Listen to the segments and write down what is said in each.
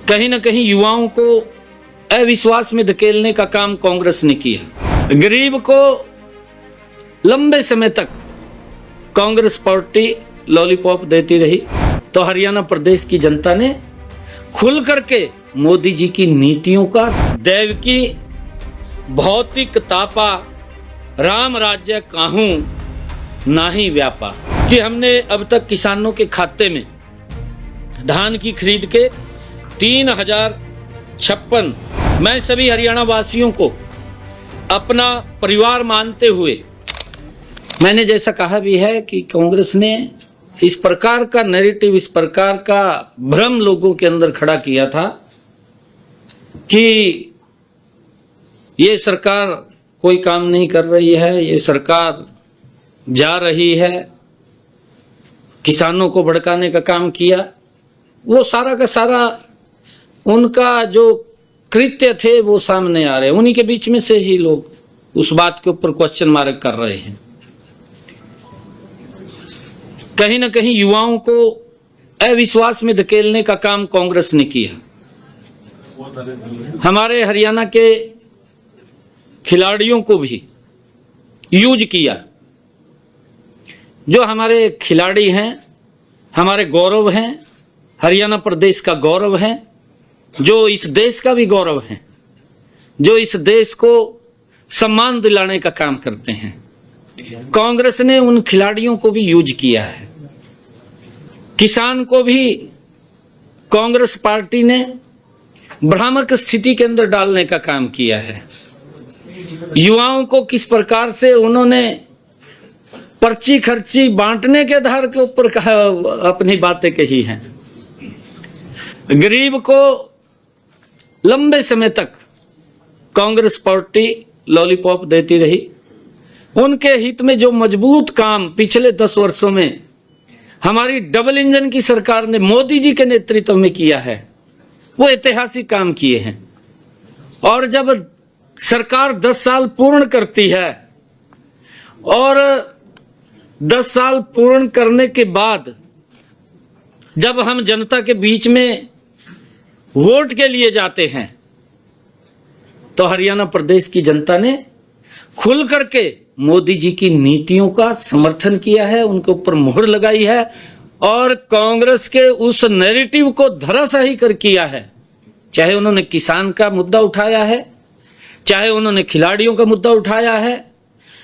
कहीं ना कहीं युवाओं को अविश्वास में धकेलने का काम कांग्रेस ने किया। गरीब को लंबे समय तक कांग्रेस पार्टी लॉलीपॉप देती रही, तो हरियाणा प्रदेश की जनता ने खुल करके मोदी जी की नीतियों का दैव की भौतिक तापा राम राज्य काहूं नाही व्यापा कि हमने अब तक किसानों के खाते में धान की खरीद के 3056 मैं सभी हरियाणा वासियों को अपना परिवार मानते हुए मैंने जैसा कहा भी है कि कांग्रेस ने इस प्रकार का नैरेटिव, इस प्रकार का भ्रम लोगों के अंदर खड़ा किया था कि ये सरकार कोई काम नहीं कर रही है, ये सरकार जा रही है, किसानों को भड़काने का काम किया। वो सारा का सारा उनका जो कृत्य थे वो सामने आ रहे हैं। उन्हीं के बीच में से ही लोग उस बात के ऊपर क्वेश्चन मार्क कर रहे हैं। कहीं ना कहीं युवाओं को अविश्वास में धकेलने का काम कांग्रेस ने किया। हमारे हरियाणा के खिलाड़ियों को भी यूज किया। जो हमारे खिलाड़ी हैं, हमारे गौरव हैं, हरियाणा प्रदेश का गौरव है, जो इस देश का भी गौरव है, जो इस देश को सम्मान दिलाने का काम करते हैं। कांग्रेस ने उन खिलाड़ियों को भी यूज किया है। किसान को भी कांग्रेस पार्टी ने भ्रामक स्थिति के अंदर डालने का काम किया है। युवाओं को किस प्रकार से उन्होंने पर्ची खर्ची बांटने के आधार के ऊपर अपनी बातें कही हैं। गरीब को लंबे समय तक कांग्रेस पार्टी लॉलीपॉप देती रही। उनके हित में जो मजबूत काम पिछले 10 वर्षों में हमारी डबल इंजन की सरकार ने मोदी जी के नेतृत्व में किया है, वो ऐतिहासिक काम किए हैं। और जब सरकार 10 साल पूर्ण करती है और 10 साल पूर्ण करने के बाद जब हम जनता के बीच में वोट के लिए जाते हैं, तो हरियाणा प्रदेश की जनता ने खुल करके मोदी जी की नीतियों का समर्थन किया है, उनके ऊपर मोहर लगाई है और कांग्रेस के उस नैरेटिव को धराशायी कर किया है। चाहे उन्होंने किसान का मुद्दा उठाया है, चाहे उन्होंने खिलाड़ियों का मुद्दा उठाया है,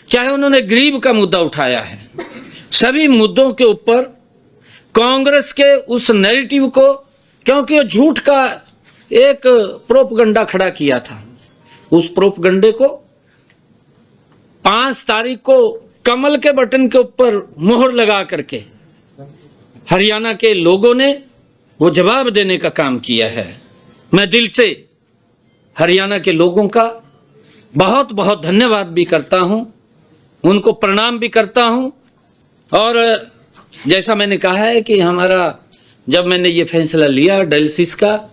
चाहे उन्होंने गरीब का मुद्दा उठाया है, सभी मुद्दों के ऊपर कांग्रेस के उस नैरेटिव को, क्योंकि वो झूठ का एक प्रोपगंडा खड़ा किया था, उस प्रोपगंडे को 5 तारीख को कमल के बटन के ऊपर मोहर लगा करके हरियाणा के लोगों ने वो जवाब देने का काम किया है। मैं दिल से हरियाणा के लोगों का बहुत बहुत धन्यवाद भी करता हूं, उनको प्रणाम भी करता हूं। और जैसा मैंने कहा है कि हमारा जब मैंने ये फैसला लिया डायलिसिस का,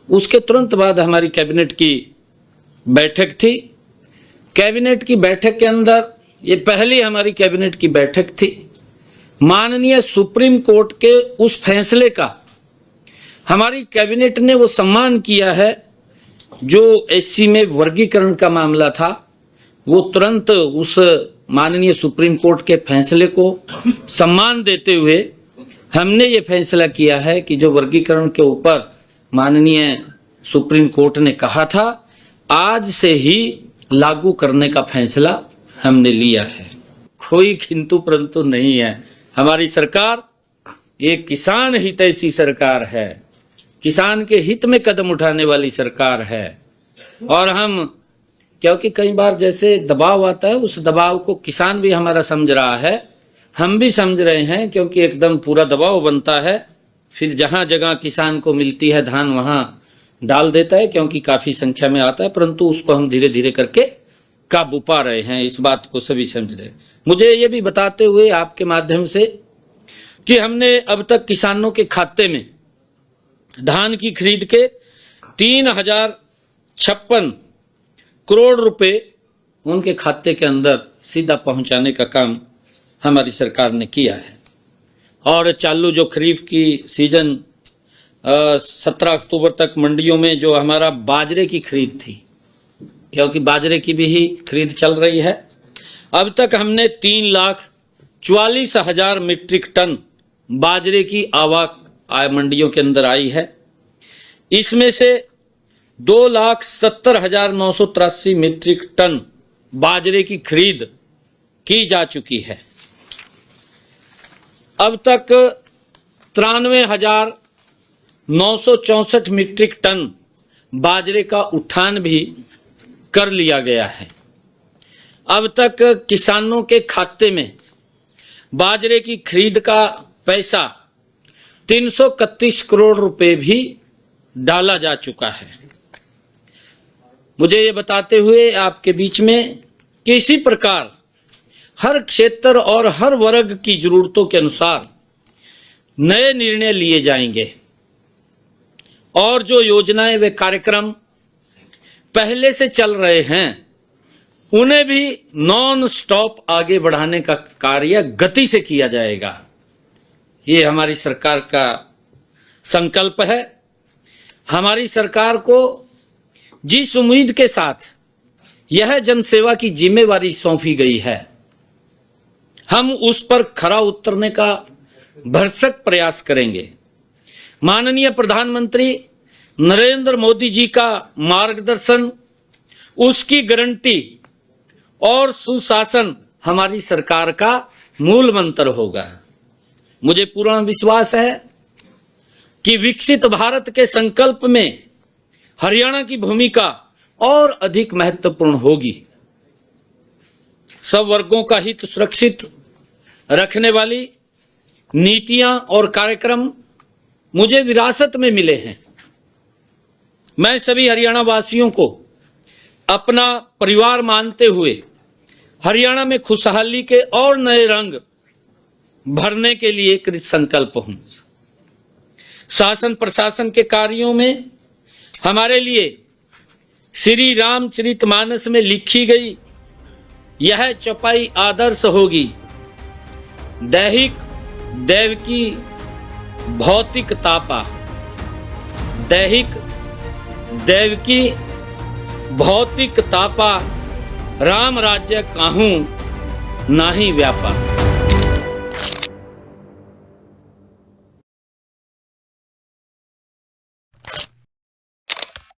उसके तुरंत बाद हमारी कैबिनेट की बैठक थी। कैबिनेट की बैठक के अंदर ये पहली हमारी कैबिनेट की बैठक थी। माननीय सुप्रीम कोर्ट के उस फैसले का हमारी कैबिनेट ने वो सम्मान किया है। जो एससी में वर्गीकरण का मामला था, वो तुरंत उस माननीय सुप्रीम कोर्ट के फैसले को सम्मान देते हुए हमने ये फैसला किया है कि जो वर्गीकरण के ऊपर माननीय सुप्रीम कोर्ट ने कहा था, आज से ही लागू करने का फैसला हमने लिया है। कोई किंतु परंतु नहीं है। हमारी सरकार एक किसान हितैषी सरकार है, किसान के हित में कदम उठाने वाली सरकार है। और हम, क्योंकि कई बार जैसे दबाव आता है, उस दबाव को किसान भी हमारा समझ रहा है, हम भी समझ रहे हैं, क्योंकि एकदम पूरा दबाव बनता है। फिर जहां जगह किसान को मिलती है धान वहां डाल देता है, क्योंकि काफी संख्या में आता है, परंतु उसको हम धीरे धीरे करके काबू पा रहे हैं। इस बात को सभी समझ रहे हैं। मुझे ये भी बताते हुए आपके माध्यम से कि हमने अब तक किसानों के खाते में धान की खरीद के 3056 करोड़ रुपए उनके खाते के अंदर सीधा पहुंचाने का काम हमारी सरकार ने किया है। और चालू जो खरीफ की सीजन 17 अक्टूबर तक मंडियों में जो हमारा बाजरे की खरीद थी, क्योंकि बाजरे की भी ही खरीद चल रही है, अब तक हमने 3,44,000 मीट्रिक टन बाजरे की आवक मंडियों के अंदर आई है। इसमें से 2,70,983 मीट्रिक टन बाजरे की खरीद की जा चुकी है। अब तक 93,964 मीट्रिक टन बाजरे का उठान भी कर लिया गया है। अब तक किसानों के खाते में बाजरे की खरीद का पैसा 331 करोड़ रुपए भी डाला जा चुका है। मुझे ये बताते हुए आपके बीच में कि इसी प्रकार हर क्षेत्र और हर वर्ग की जरूरतों के अनुसार नए निर्णय लिए जाएंगे और जो योजनाएं व कार्यक्रम पहले से चल रहे हैं उन्हें भी नॉन स्टॉप आगे बढ़ाने का कार्य गति से किया जाएगा। ये हमारी सरकार का संकल्प है। हमारी सरकार को जिस उम्मीद के साथ यह जनसेवा की जिम्मेवारी सौंपी गई है, हम उस पर खरा उतरने का भरसक प्रयास करेंगे। माननीय प्रधानमंत्री नरेंद्र मोदी जी का मार्गदर्शन, उसकी गारंटी और सुशासन हमारी सरकार का मूल मंत्र होगा। मुझे पूर्ण विश्वास है कि विकसित भारत के संकल्प में हरियाणा की भूमिका और अधिक महत्वपूर्ण होगी। सब वर्गों का हित सुरक्षित रखने वाली नीतियां और कार्यक्रम मुझे विरासत में मिले हैं। मैं सभी हरियाणा वासियों को अपना परिवार मानते हुए हरियाणा में खुशहाली के और नए रंग भरने के लिए कृत संकल्प हूं। शासन प्रशासन के कार्यों में हमारे लिए श्री रामचरितमानस में लिखी गई यह चौपाई आदर्श होगी। दैहिक दैवकी भौतिक तापा, दैहिक दैवकी भौतिक तापा, राम राज्य काहूं नाही व्यापा।